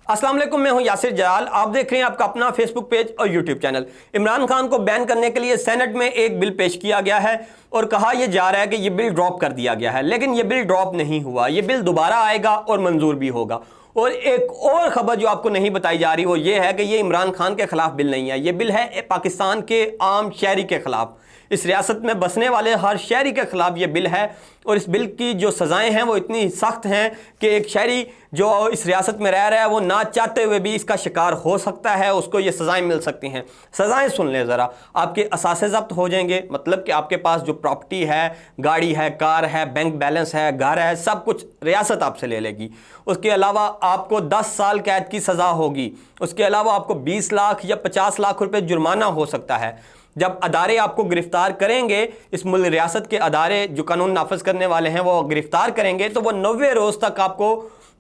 अस्सलाम वालेकुम, मैं हूं यासिर जलाल। आप देख रहे हैं आपका अपना फेसबुक पेज और यूट्यूब चैनल। इमरान खान को बैन करने के लिए सेनेट में एक बिल पेश किया गया है और कहा यह जा रहा है कि यह बिल ड्रॉप कर दिया गया है, लेकिन यह बिल ड्रॉप नहीं हुआ। यह बिल दोबारा आएगा और मंजूर भी होगा। और एक और खबर जो आपको नहीं बताई जा रही वो ये है कि ये इमरान खान के खिलाफ बिल नहीं है, ये बिल है पाकिस्तान के आम शहरी के खिलाफ। इस रियासत में बसने वाले हर शहरी के खिलाफ ये बिल है और इस बिल की जो सज़ाएं हैं वो इतनी सख्त हैं कि एक शहरी जो इस रियासत में रह रहा है वो ना चाहते हुए भी इसका शिकार हो सकता है, उसको ये सज़ाएं मिल सकती हैं। सज़ाएं सुन लें ज़रा। आपके असासे ज़ब्त हो जाएंगे, मतलब कि आपके पास जो प्रॉपर्टी है, गाड़ी है, कार है, बैंक बैलेंस है, घर है, सब कुछ रियासत आपसे ले लेगी। उसके अलावा आपको 10 साल कैद की सज़ा होगी। उसके अलावा आपको 20 लाख या 50 लाख रुपए जुर्माना हो सकता है। जब अदारे आपको गिरफ्तार करेंगे, इस मुल्क रियासत के अदारे जो कानून नाफिज करने वाले हैं वो गिरफ्तार करेंगे, तो वो 90 रोज़ तक आपको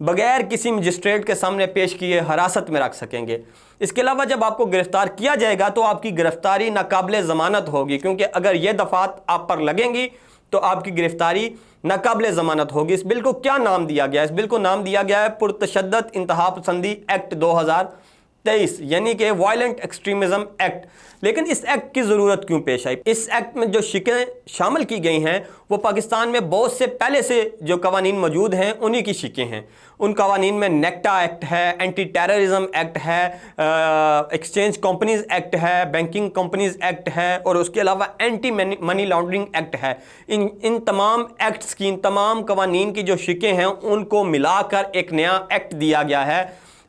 बगैर किसी मजिस्ट्रेट के सामने पेश किए हिरासत में रख सकेंगे। इसके अलावा जब आपको गिरफ्तार किया जाएगा तो आपकी गिरफ्तारी नाकाबिले ज़मानत होगी, क्योंकि अगर ये दफ़ात आप पर लगेंगी तो आपकी गिरफ्तारी नाकाबिले ज़मानत होगी। इस बिल को क्या नाम दिया गया? इस बिल को नाम दिया गया है पुरतशद्दद इंतहा पसंदी एक्ट 2023, यानी कि वायलेंट एक्सट्रीमिज़म एक्ट। लेकिन इस एक्ट की ज़रूरत क्यों पेश आई? इस एक्ट में जो शिकें शामिल की गई हैं वो पाकिस्तान में बहुत से पहले से जो कवानीन मौजूद हैं उन्हीं की शिकें हैं। उन कवानीन में नेक्टा एक्ट है, एंटी टेररिज्म एक्ट है, एक्सचेंज कंपनीज एक्ट है, बैंकिंग कंपनीज एक्ट है और उसके अलावा एंटी मनी लॉन्ड्रिंग एक्ट है। इन तमाम एक्ट्स की, इन तमाम कवानीन की जो शिकें हैं उनको मिलाकर एक नया एक्ट दिया गया है,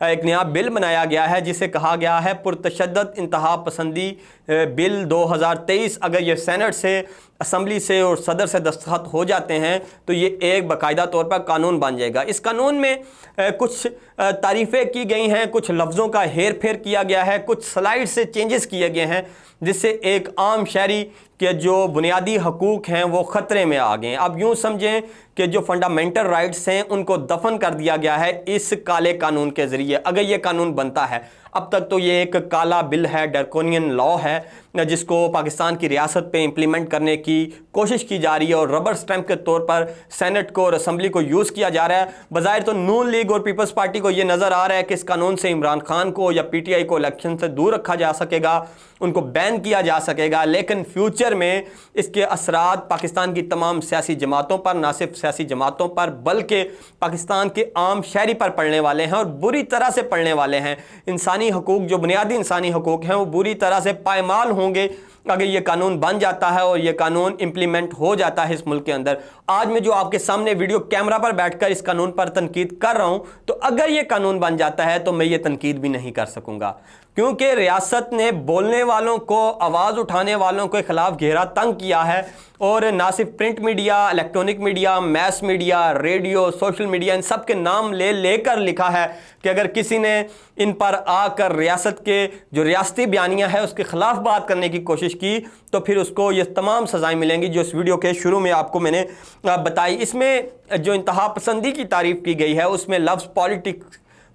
एक नया बिल बनाया गया है जिसे कहा गया है पुरतशद्दद इंतहा पसंदी बिल 2023। अगर ये सेनेट से, असम्बली से और सदर से दस्तखत हो जाते हैं तो ये एक बाकायदा तौर पर कानून बन जाएगा। इस कानून में कुछ तारीफ़ें की गई हैं, कुछ लफ्ज़ों का हेर फेर किया गया है, कुछ स्लाइड से चेंजेस किए गए हैं जिससे एक आम शहरी के जो बुनियादी हकूक़ हैं वो ख़तरे में आ गए हैं। अब यूँ समझें कि जो फंडामेंटल राइट्स हैं उनको दफन कर दिया गया है इस काले कानून के ज़रिए। अगर ये कानून बनता है, अब तक तो ये एक काला बिल है, ड्रैकोनियन लॉ है, जिसको पाकिस्तान की रियासत पे इम्प्लीमेंट करने की कोशिश की जा रही है और रबर स्टैंप के तौर पर सेनेट को और असम्बली को यूज़ किया जा रहा है। बज़ाहिर तो नून लीग और पीपल्स पार्टी को ये नज़र आ रहा है कि इस कानून से इमरान खान को या PTI को इलेक्शन से दूर रखा जा सकेगा, उनको बैन किया जा सकेगा, लेकिन फ्यूचर में इसके असरात पाकिस्तान की तमाम सियासी जमातों पर, ना सिर्फ सियासी जमातों पर बल्कि पाकिस्तान के आम शहरी पर पड़ने वाले हैं और बुरी तरह से पड़ने वाले हैं। इंसानी हकूक़, जो बुनियादी इंसानी हकूक़ हैं वो बुरी तरह से पायमाल होंगे अगर ये कानून बन जाता है और ये कानून इम्प्लीमेंट हो जाता है इस मुल्क के अंदर। आज मैं जो आपके सामने वीडियो कैमरा पर बैठकर इस कानून पर तनकीद कर रहा हूँ, तो अगर ये कानून बन जाता है तो मैं ये तनकीद भी नहीं कर सकूँगा, क्योंकि रियासत ने बोलने वालों को, आवाज़ उठाने वालों के ख़िलाफ़ घेरा तंग किया है और ना सिर्फ print media, electronic media, mass media, radio, social media, इन सब के नाम लेकर लिखा है कि अगर किसी ने इन पर आकर रियासत के जो रियासती बयानियाँ है उसके ख़िलाफ़ बात करने की कोशिश की तो फिर उसको ये तमाम सज़ाएँ मिलेंगी जो इस वीडियो के शुरू में आपको मैंने बताई। इसमें जो इंतहा पसंदी की तारीफ़ की गई है उसमें लफ्ज़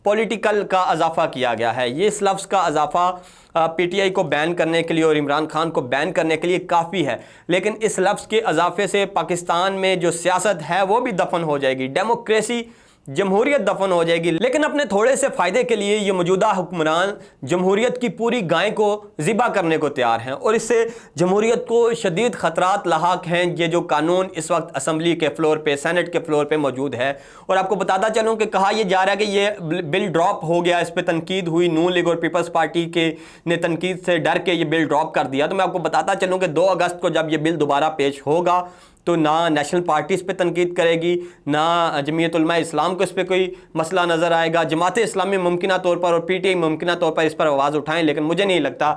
पॉलिटिकल का इजाफा किया गया है। ये इस लफ्ज़ का इजाफा PTI को बैन करने के लिए और इमरान खान को बैन करने के लिए काफ़ी है, लेकिन इस लफ्ज़ के इजाफे से पाकिस्तान में जो सियासत है वो भी दफन हो जाएगी, डेमोक्रेसी, जमहूरियत दफन हो जाएगी। लेकिन अपने थोड़े से फ़ायदे के लिए ये मौजूदा हुक्मरान जमहूरियत की पूरी गाय को ज़िबा करने को तैयार हैं और इससे जमहूरियत को शदीद ख़तरात लाहक हैं। ये जो कानून इस वक्त असम्बली के फ्लोर पे, सेनेट के फ्लोर पे मौजूद है, और आपको बताता चलूँ कि कहा यह जा रहा है कि ये बिल ड्रॉप हो गया, इस पर तनकीद हुई, नून लीग और पीपल्स पार्टी के ने तनकीद से डर के ये बिल ड्रॉप कर दिया। तो मैं आपको बताता चलूँ कि 2 अगस्त को जब ये बिल दोबारा पेश होगा तो ना नेशनल पार्टी इस पर तनकीद करेगी, ना जमीयत उलमा इस्लाम को इस पर कोई मसला नज़र आएगा। जमात इस्लामी मुमकिन तौर पर और PTI मुमकिन तौर पर इस पर आवाज़ उठाएं, लेकिन मुझे नहीं लगता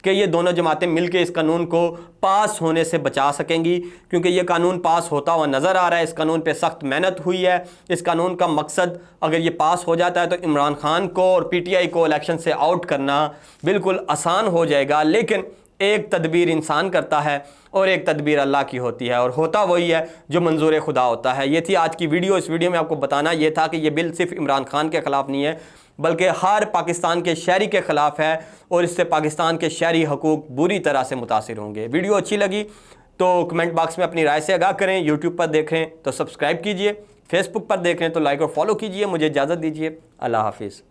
कि ये दोनों जमातें मिलकर इस कानून को पास होने से बचा सकेंगी, क्योंकि ये कानून पास होता हुआ नज़र आ रहा है। इस कानून पे सख्त मेहनत हुई है। इस कानून का मकसद, अगर ये पास हो जाता है तो इमरान खान को और PTI को इलेक्शन से आउट करना बिल्कुल आसान हो जाएगा। लेकिन एक तदबीर इंसान करता है और एक तदबीर अल्लाह की होती है, और होता वही है जो मंजूर खुदा होता है। ये थी आज की वीडियो। इस वीडियो में आपको बताना ये था कि ये बिल सिर्फ इमरान खान के ख़िलाफ़ नहीं है बल्कि हर पाकिस्तान के शहरी के ख़िलाफ़ है और इससे पाकिस्तान के शहरी हकूक़ बुरी तरह से मुतासिर होंगे। वीडियो अच्छी लगी तो कमेंट बॉक्स में अपनी राय से आगाह करें। यूट्यूब पर देख रहे हैं तो सब्सक्राइब कीजिए, फेसबुक पर देख रहे हैं तो लाइक और फॉलो कीजिए। मुझे इजाज़त दीजिए। अल्लाह हाफिज़।